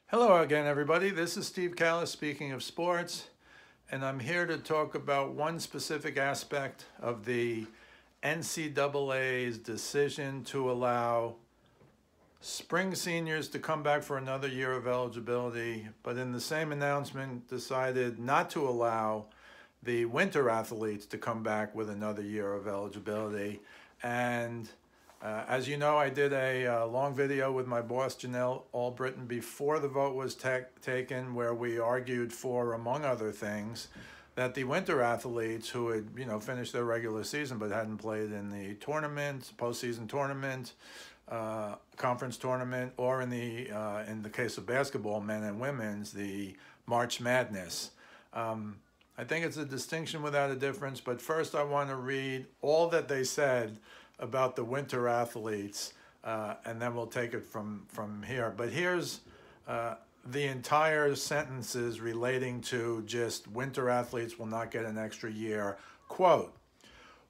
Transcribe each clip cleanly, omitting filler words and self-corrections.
Hello again, everybody. This is Steve Kallas, speaking of sports, and I'm here to talk about one specific aspect of the NCAA's decision to allow spring seniors to come back for another year of eligibility, but in the same announcement decided not to allow the winter athletes to come back with another year of eligibility. And as you know, I did a long video with my boss, Janelle Albritton, before the vote was taken, where we argued for, among other things, that the winter athletes who had, finished their regular season but hadn't played in the tournament, postseason tournament, conference tournament, or in the case of basketball, men and women's, the March Madness. I think it's a distinction without a difference, but first I want to read all that they said about the winter athletes, and then we'll take it from here. But here's the entire sentences relating to just winter athletes will not get an extra year. Quote,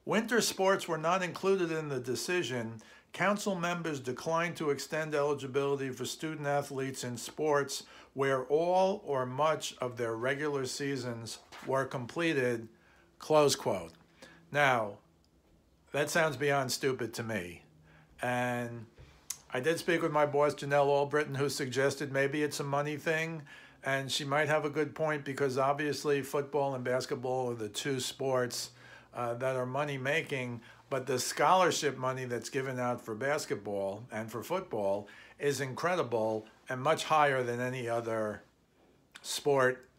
"Winter sports were not included in the decision. Council members declined to extend eligibility for student athletes in sports where all or much of their regular seasons were completed," close quote. Now, that sounds beyond stupid to me. And I did speak with my boss, Janelle Albritton, who suggested maybe it's a money thing. And she might have a good point, because obviously football and basketball are the two sports that are money making. But the scholarship money that's given out for basketball and for football is incredible and much higher than any other sport.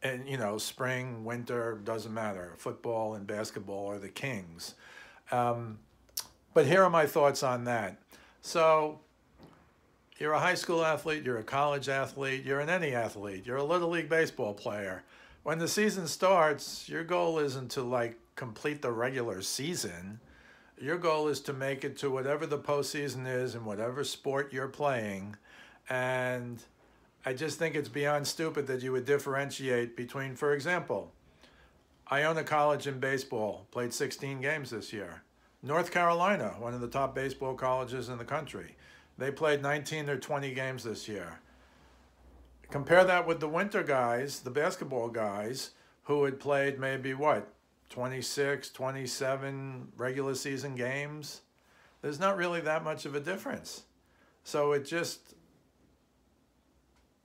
And, spring, winter, doesn't matter. Football and basketball are the kings. But here are my thoughts on that. So you're a high school athlete, you're a college athlete, you're any athlete, you're a Little League baseball player. When the season starts, your goal isn't to complete the regular season. Your goal is to make it to whatever the postseason is in whatever sport you're playing. And I just think it's beyond stupid that you would differentiate between, for example, Iona College in baseball played 16 games this year. North Carolina, one of the top baseball colleges in the country, they played 19 or 20 games this year. Compare that with the winter guys, the basketball guys, who had played maybe, 26, 27 regular season games. There's not really that much of a difference. So it just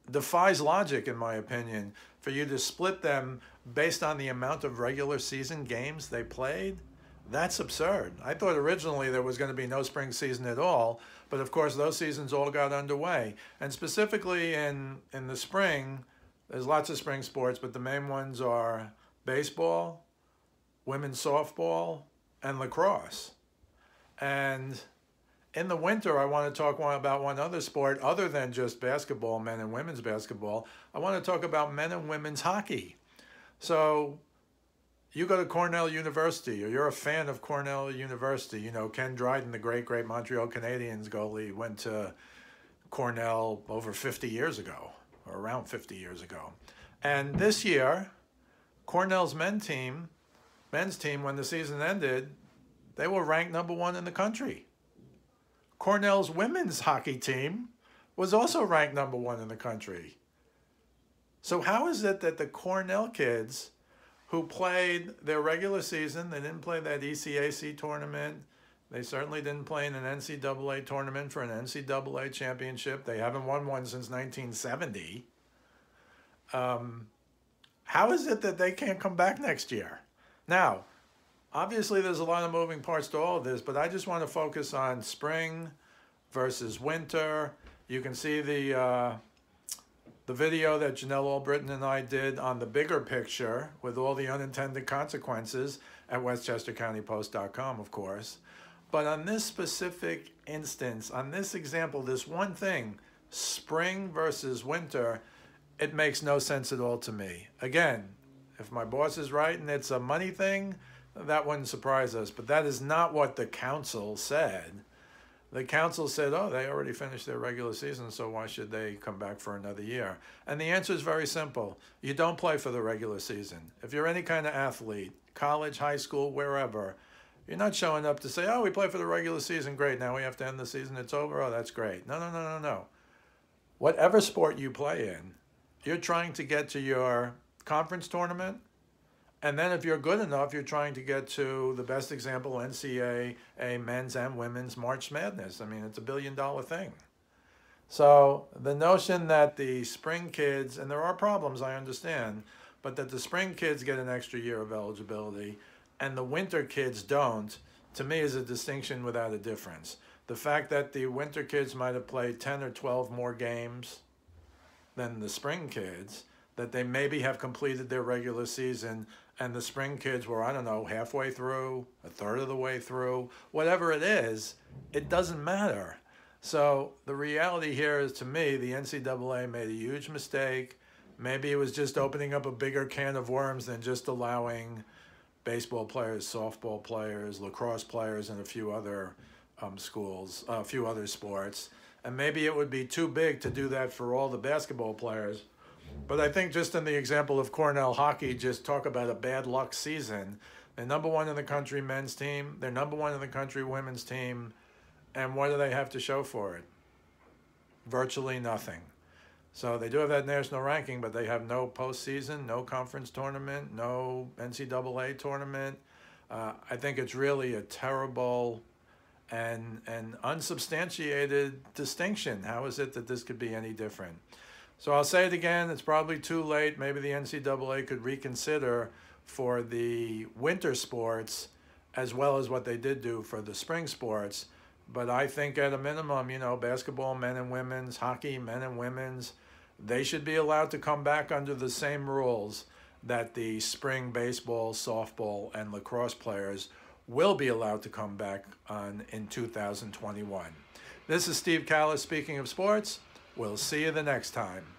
defies logic, in my opinion, for you to split them based on the amount of regular season games they played. That's absurd. I thought originally there was going to be no spring season at all, but of course those seasons all got underway. And specifically in the spring, there's lots of spring sports, but the main ones are baseball, women's softball, and lacrosse. And in the winter, I want to talk about one other sport other than just basketball, men and women's basketball. I want to talk about men and women's hockey. So you go to Cornell University, or you're a fan of Cornell University. Ken Dryden, the great Montreal Canadiens goalie, went to Cornell over 50 years ago, or around 50 years ago. And this year, Cornell's men's team, when the season ended, they were ranked #1 in the country. Cornell's women's hockey team was also ranked #1 in the country. So how is it that the Cornell kids who played their regular season, they didn't play that ECAC tournament, they certainly didn't play in an NCAA tournament for an NCAA championship, they haven't won one since 1970, how is it that they can't come back next year? Now, obviously there's a lot of moving parts to all of this, but I just want to focus on spring versus winter. You can see the video that Janelle Albritton and I did on the bigger picture with all the unintended consequences at westchestercountypost.com, of course. But on this specific instance, on this example, this one thing, spring versus winter, it makes no sense at all to me. Again, if my boss is right and it's a money thing, that wouldn't surprise us. But that is not what the council said. The council said, oh, they already finished their regular season, so why should they come back for another year? And the answer is very simple. You don't play for the regular season. If you're any kind of athlete, college, high school, wherever, you're not showing up to say, oh, we play for the regular season, great, now we have to end the season, it's over, oh, that's great. No. whatever sport you play in, you're trying to get to your conference tournament. And then if you're good enough, you're trying to get to the best example, NCAA men's and women's March Madness. I mean, it's $1 billion thing. So the notion that the spring kids, and there are problems, I understand, but that the spring kids get an extra year of eligibility and the winter kids don't, to me is a distinction without a difference. The fact that the winter kids might have played 10 or 12 more games than the spring kids, that they maybe have completed their regular season and the spring kids were, I don't know, halfway through, a third of the way through, whatever it is, it doesn't matter. So the reality here is, to me, the NCAA made a huge mistake. Maybe it was just opening up a bigger can of worms than just allowing baseball players, softball players, lacrosse players, and a few other schools, a few other sports. And maybe it would be too big to do that for all the basketball players. But I think just in the example of Cornell hockey, just talk about a bad luck season. They're #1 in the country men's team. They're #1 in the country women's team. And what do they have to show for it? Virtually nothing. So they do have that national ranking, but they have no postseason, no conference tournament, no NCAA tournament. I think it's really a terrible and unsubstantiated distinction. How is it that this could be any different? So I'll say it again, it's probably too late. Maybe the NCAA could reconsider for the winter sports as well as what they did do for the spring sports. But I think at a minimum, you know, basketball, men and women's, hockey, men and women's, they should be allowed to come back under the same rules that the spring baseball, softball, and lacrosse players will be allowed to come back on in 2021. This is Steve Kallas speaking of sports. We'll see you the next time.